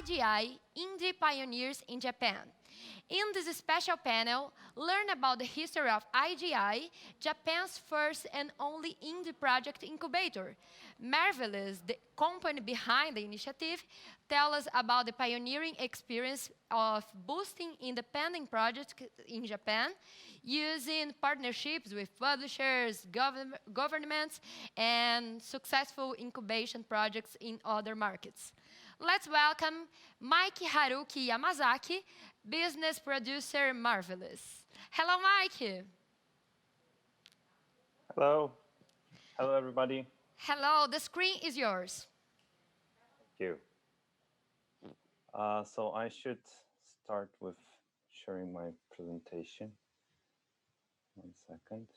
iGi, Indie Pioneers in Japan. In this special panel, learn about the history of iGi, Japan's first and only indie project incubator. Marvelous, the company behind the initiative, tell us about the pioneering experience of boosting independent projects in Japan, using partnerships with publishers, governments, and successful incubation projects in other markets. Let's welcome Mike Haruki Yamazaki, business producer Marvelous. Hello, Mike. Hello. Hello, everybody. Hello, the screen is yours. Thank you. So I should start with sharing my presentation. 1 second.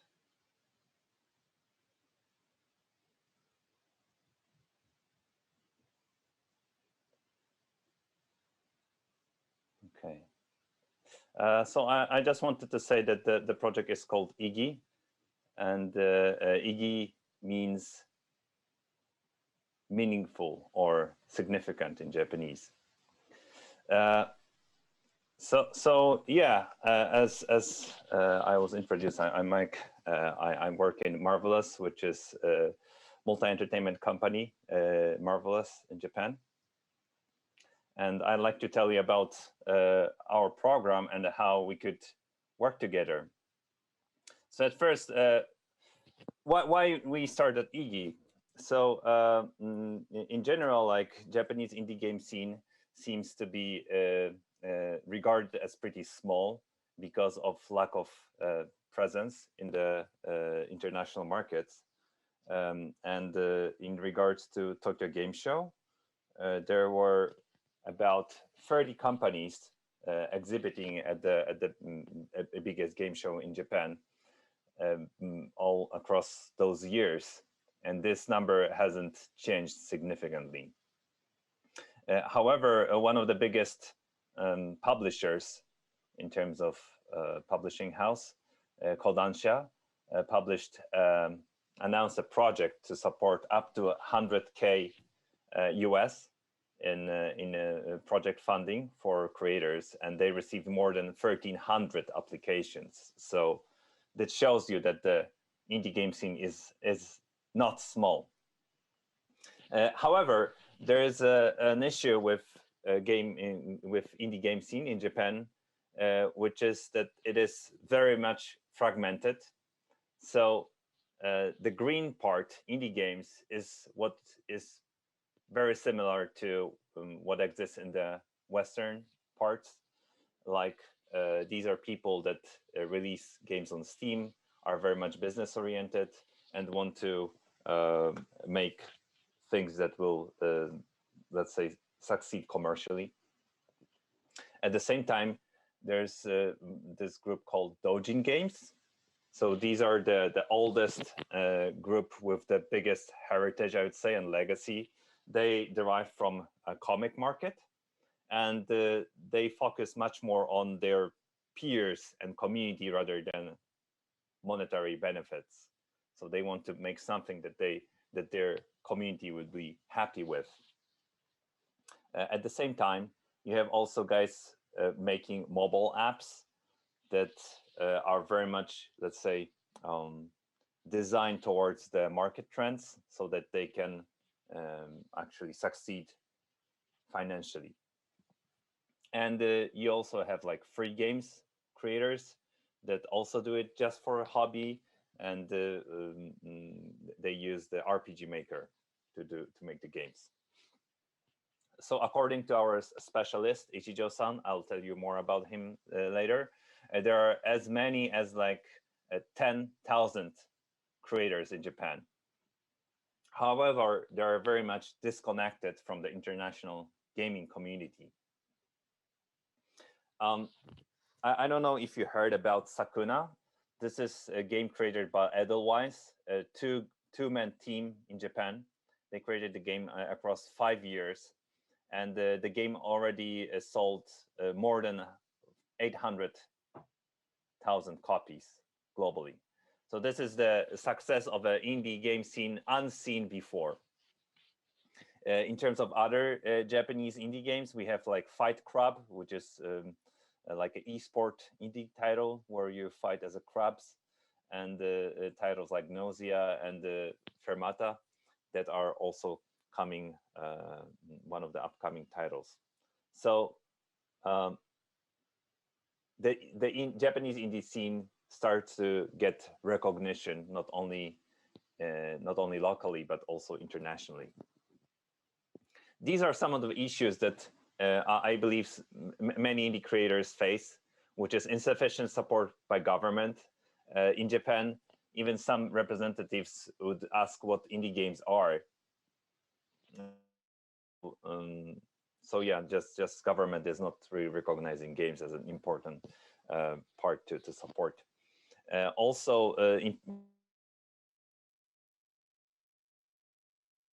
Okay. So I just wanted to say that the project is called iGi, and iGi means meaningful or significant in Japanese. So yeah, as I was introduced, I'm Mike. I work in Marvelous, which is a multi-entertainment company, Marvelous in Japan. And I'd like to tell you about our program and how we could work together. So at first, why we started iGi? So in general, like Japanese indie game scene seems to be regarded as pretty small because of lack of presence in the international markets. And in regards to Tokyo Game Show, there were about 30 companies exhibiting at the biggest game show in Japan all across those years. And this number hasn't changed significantly. However, one of the biggest publishers in terms of publishing house, called Ansha, announced a project to support up to 100K US in project funding for creators, and they received more than 1,300 applications. So that shows you that the indie game scene is not small. However, there is an issue with indie game scene in Japan, which is that it is very much fragmented. So the green part, indie games, is what is very similar to what exists in the Western parts. Like these are people that release games on Steam, are very much business oriented, and want to make things that will, let's say, succeed commercially. At the same time, there's this group called Dojin Games. So these are the oldest group with the biggest heritage, I would say, and legacy. They derive from a comic market, and they focus much more on their peers and community rather than monetary benefits. So they want to make something that their community would be happy with. At the same time, you have also guys making mobile apps that are very much, let's say, designed towards the market trends so that they can actually succeed financially. And you also have like free games creators that also do it just for a hobby, and they use the RPG Maker to make the games. So according to our specialist, Ichijo-san, I'll tell you more about him later, there are as many as like 10,000 creators in Japan. However, they are very much disconnected from the international gaming community. I don't know if you heard about Sakuna. This is a game created by Edelweiss, a two-man team in Japan. They created the game across 5 years, and the game already sold more than 800,000 copies globally. So this is the success of an indie game scene unseen before. In terms of other Japanese indie games, we have like Fight Crab, which is like an esport indie title where you fight as a crabs, and titles like Nausea and Fermata that are also coming, one of the upcoming titles. So um, the Japanese indie scene starts to get recognition not only locally but also internationally. These are some of the issues that I believe many indie creators face, which is insufficient support by government. In Japan, even some representatives would ask what indie games are. So yeah, just government is not really recognizing games as an important part to support. Also,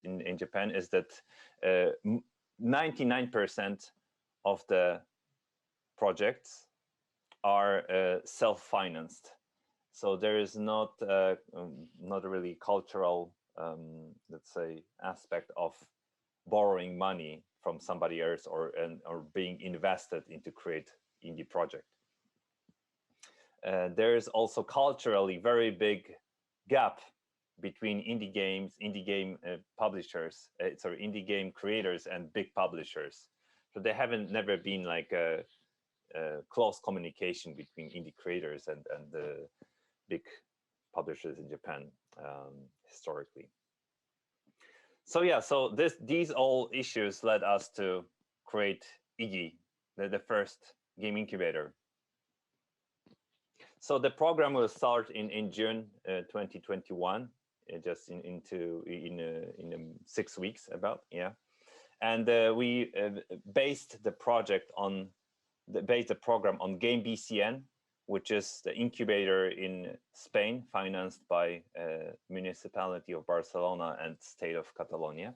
in Japan is that 99% of the projects are self-financed. So there is not a really cultural, let's say, aspect of borrowing money from somebody else or being invested into create indie project. There is also culturally very big gap between indie game publishers, indie game creators and big publishers. So they haven't never been like a close communication between indie creators and the big publishers in Japan historically. So yeah, so these all issues led us to create iGi, the first game incubator. So the program will start in June 2021, just in 6 weeks about, yeah. And we based the project on the program on Game BCN, which is the incubator in Spain, financed by municipality of Barcelona and state of Catalonia.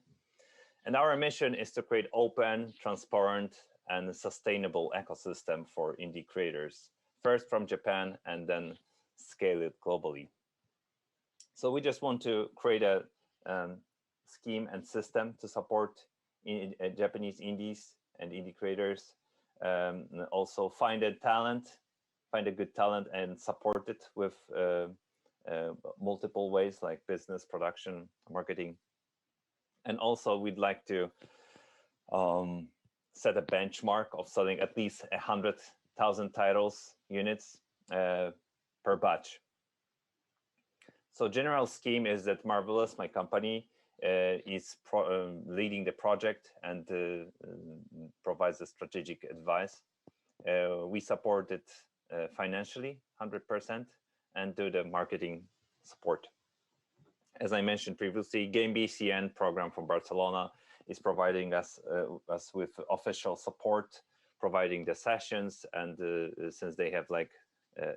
And our mission is to create open, transparent, and sustainable ecosystem for indie creators, first from Japan and then scale it globally. So we just want to create a scheme and system to support Japanese indies and indie creators. Also find a good talent and support it with multiple ways like business, production, marketing. And also we'd like to set a benchmark of selling at least 100,000 titles units per batch. So general scheme is that Marvelous, my company, is leading the project and provides the strategic advice. We support it financially, 100%, and do the marketing support. As I mentioned previously, Game BCN program from Barcelona is providing us with official support, providing the sessions, and since they have like,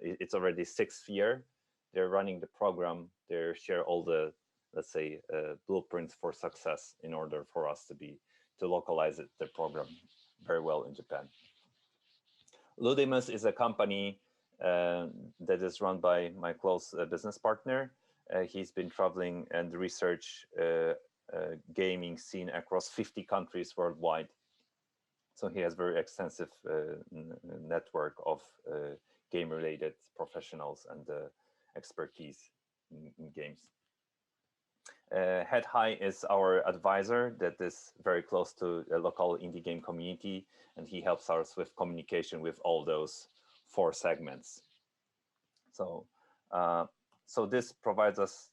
it's already 6th year, they're running the program, they share all the, let's say, blueprints for success in order for us to localize the program very well in Japan. Ludimus is a company that is run by my close business partner. He's been traveling and research gaming scene across 50 countries worldwide. So he has very extensive network of game-related professionals and expertise in games. Head High is our advisor that is very close to a local indie game community, and he helps us with communication with all those 4 segments. So, so this provides us,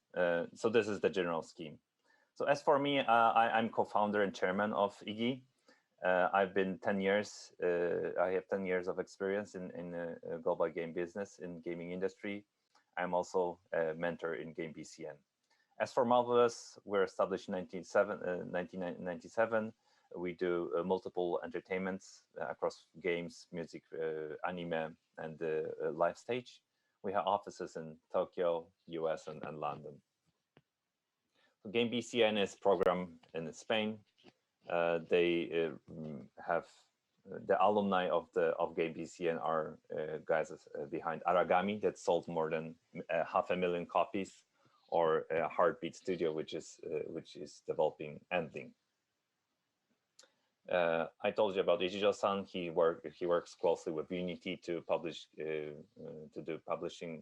so this is the general scheme. So as for me, I'm co-founder and chairman of iGi. I've been 10 years, I have 10 years of experience in global game business, in gaming industry. I'm also a mentor in Game BCN. As for Marvelous, we're established in 1997. We do multiple entertainments across games, music, anime, and live stage. We have offices in Tokyo, US, and London. So Game BCN is program in Spain. They have the alumni of Game BCN are guys behind Aragami that sold more than 500,000 copies, or Heartbeat Studio, which is developing Endling. I told you about Ichijo-san. He works closely with Unity to publish to do publishing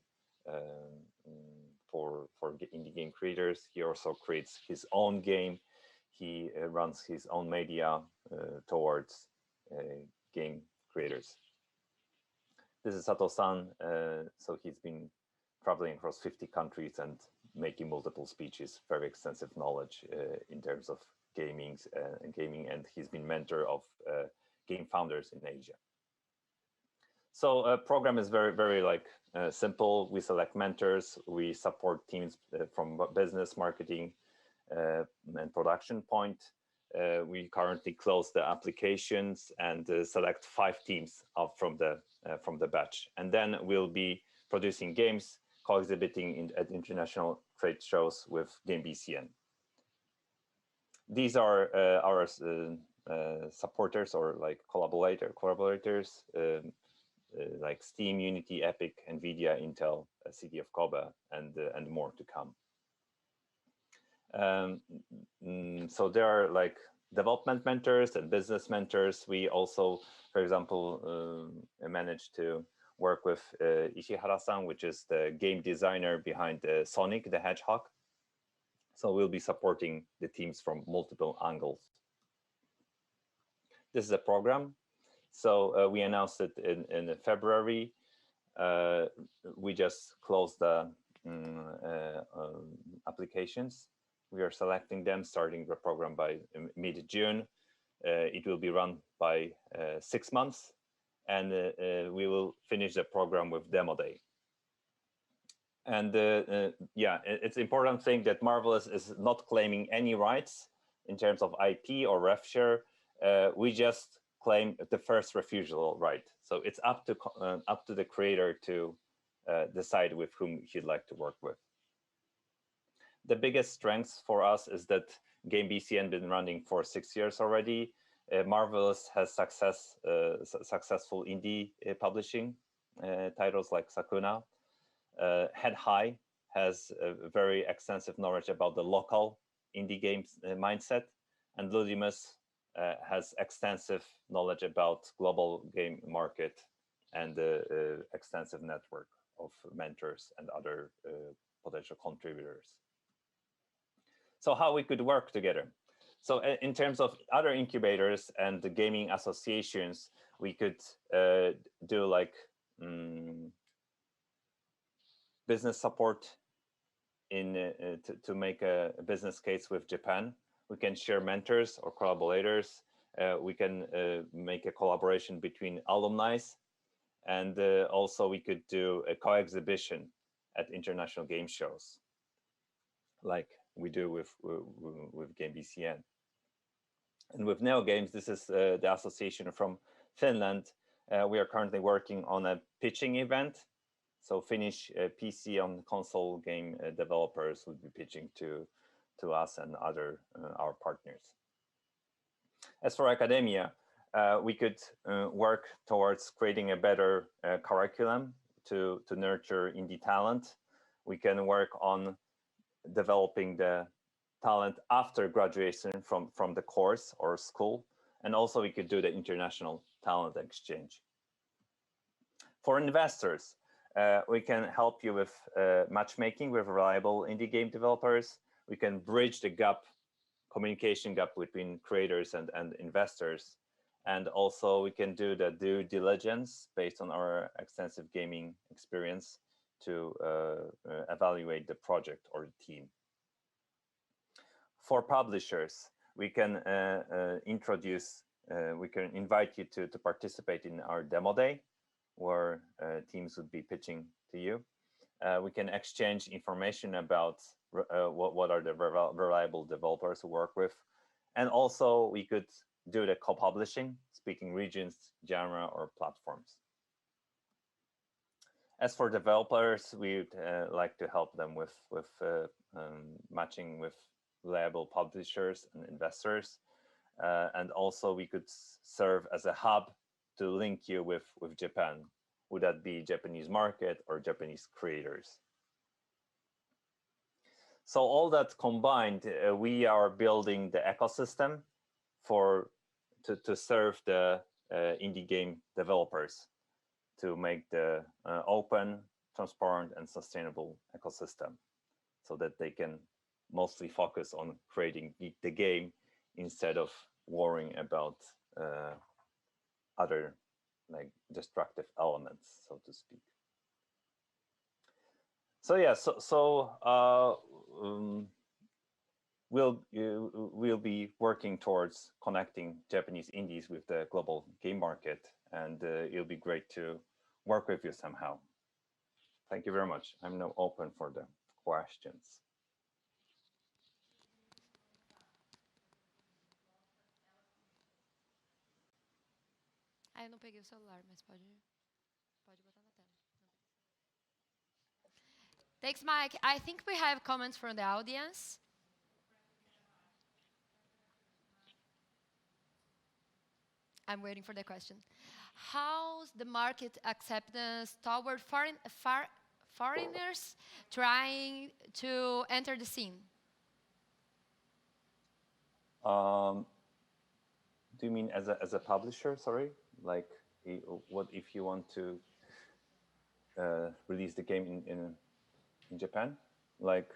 for indie game creators. He also creates his own game. He runs his own media towards game creators. This is Sato-san. So he's been traveling across 50 countries and making multiple speeches, very extensive knowledge in terms of gaming, and he's been mentor of game founders in Asia. So a program is very like simple. We select mentors, we support teams from business, marketing, and production point. We currently close the applications and select 5 teams up from the batch, and then we'll be producing games, co-exhibiting at international trade shows with Game BCN. These are our supporters or like collaborators like Steam, Unity, Epic, NVIDIA, Intel, City of Kobe, and more to come. So there are like development mentors and business mentors. We also, for example, managed to work with Ishihara-san, which is the game designer behind Sonic the Hedgehog. So we'll be supporting the teams from multiple angles. This is a program. So we announced it in February. We just closed the applications. We are selecting them, starting the program by mid-June. It will be run by 6 months, and we will finish the program with demo day. And yeah, it's important thing that Marvelous is not claiming any rights in terms of IP or rev share. We just claim the first refusal right. So it's up to the creator to decide with whom he'd like to work with. The biggest strengths for us is that Game BCN been running for 6 years already. Marvelous has successful indie publishing titles like Sakuna. Head High has a very extensive knowledge about the local indie games mindset, and Ludimus has extensive knowledge about global game market and extensive network of mentors and other potential contributors. So how we could work together? So in terms of other incubators and the gaming associations, we could do like business support to make a business case with Japan. We can share mentors or collaborators. We can make a collaboration between alumni, and also we could do a co-exhibition at international game shows, like we do with Game BCN. And with Neo Games, this is the association from Finland. We are currently working on a pitching event. So Finnish PC on console game developers would be pitching to us and other our partners. As for academia, we could work towards creating a better curriculum to nurture indie talent. We can work on developing the talent after graduation from the course or school, and also we could do the international talent exchange. For investors, we can help you with matchmaking with reliable indie game developers. We can bridge the gap, communication gap between creators and investors. And also we can do the due diligence based on our extensive gaming experience to evaluate the project or the team. For publishers, we can we can invite you to participate in our demo day, where teams would be pitching to you. We can exchange information about what are the reliable developers who work with. And also we could do the co-publishing, speaking regions, genre, or platforms. As for developers, we'd like to help them with matching with reliable publishers and investors. And also we could serve as a hub to link you with Japan. Would that be Japanese market or Japanese creators? So all that combined, we are building the ecosystem for to serve the indie game developers to make the open, transparent, and sustainable ecosystem, so that they can mostly focus on creating the game instead of worrying about other like destructive elements, so to speak. So yeah, we'll be working towards connecting Japanese indies with the global game market, and it'll be great to work with you somehow. Thank you very much. I'm now open for the questions. Ah, eu não peguei o celular, mas pode botar na tela. Thanks, Mike. I think we have comments from the audience. I'm waiting for the question. How's the market acceptance toward foreigners trying to enter the scene? Do you mean as a publisher? Sorry, like what if you want to release the game in Japan? Like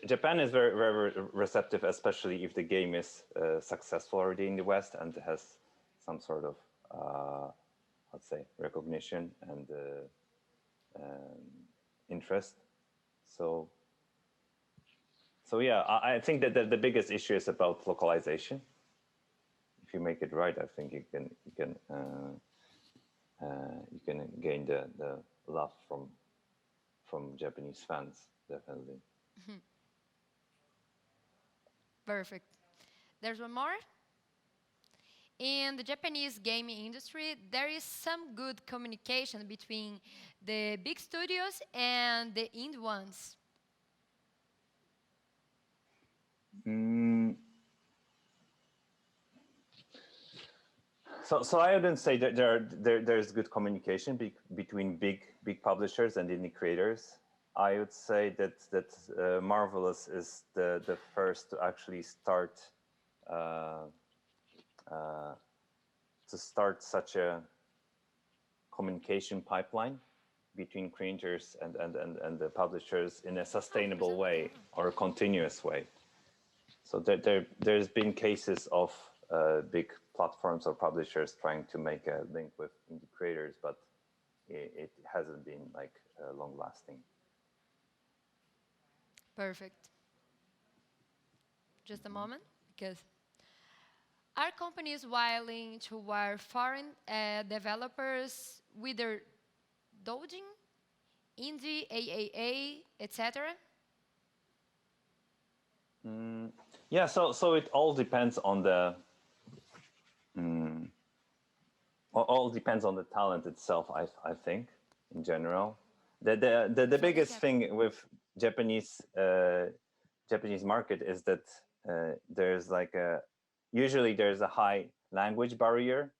Japan is very receptive, especially if the game is successful already in the West and has some sort of let's say recognition and interest. So yeah, I think that the biggest issue is about localization. If you make it right, I think you can gain the love from Japanese fans, definitely. Perfect. There's one more. In the Japanese gaming industry, there is some good communication between the big studios and the indie ones. So I wouldn't say that there's good communication between big publishers and indie creators. I would say that Marvelous is the first to actually start such a communication pipeline between creators and the publishers in a sustainable way or a continuous way. So there's been cases of big platforms or publishers trying to make a link with indie creators, but it hasn't been like long lasting. Perfect. Just a moment, because are companies willing to wire foreign developers with their Dojin, Indie, AAA, etc.? Yeah, so it all depends on the all depends on the talent itself. I think in general, the biggest thing with Japanese market is that there's like usually there's a high language barrier.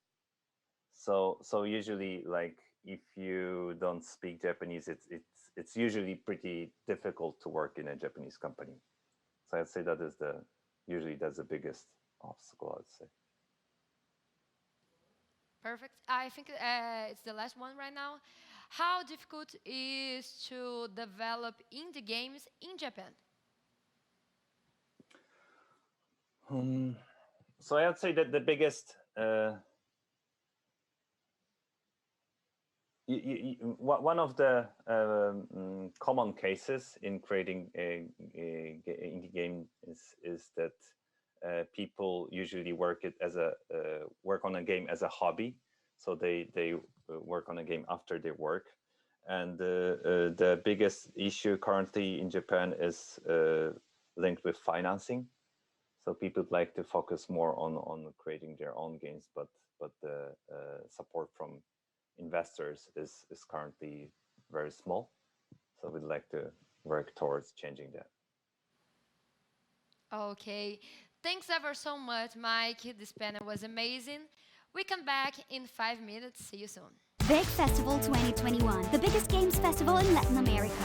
So usually, like if you don't speak Japanese, it's usually pretty difficult to work in a Japanese company. So I'd say that is usually that's the biggest obstacle, I'd say. Perfect. I think it's the last one right now. How difficult is to develop indie games in Japan? So I'd say that the biggest one of the common cases in creating a indie game is that people usually work on a game as a hobby. So they work on a game after they work, and the biggest issue currently in Japan is linked with financing. So people like to focus more on creating their own games, but the support from investors is currently very small. So we'd like to work towards changing that. Okay. Thanks ever so much, Mike. This panel was amazing. We come back in 5 minutes. See you soon. Big Festival 2021, the biggest games festival in Latin America.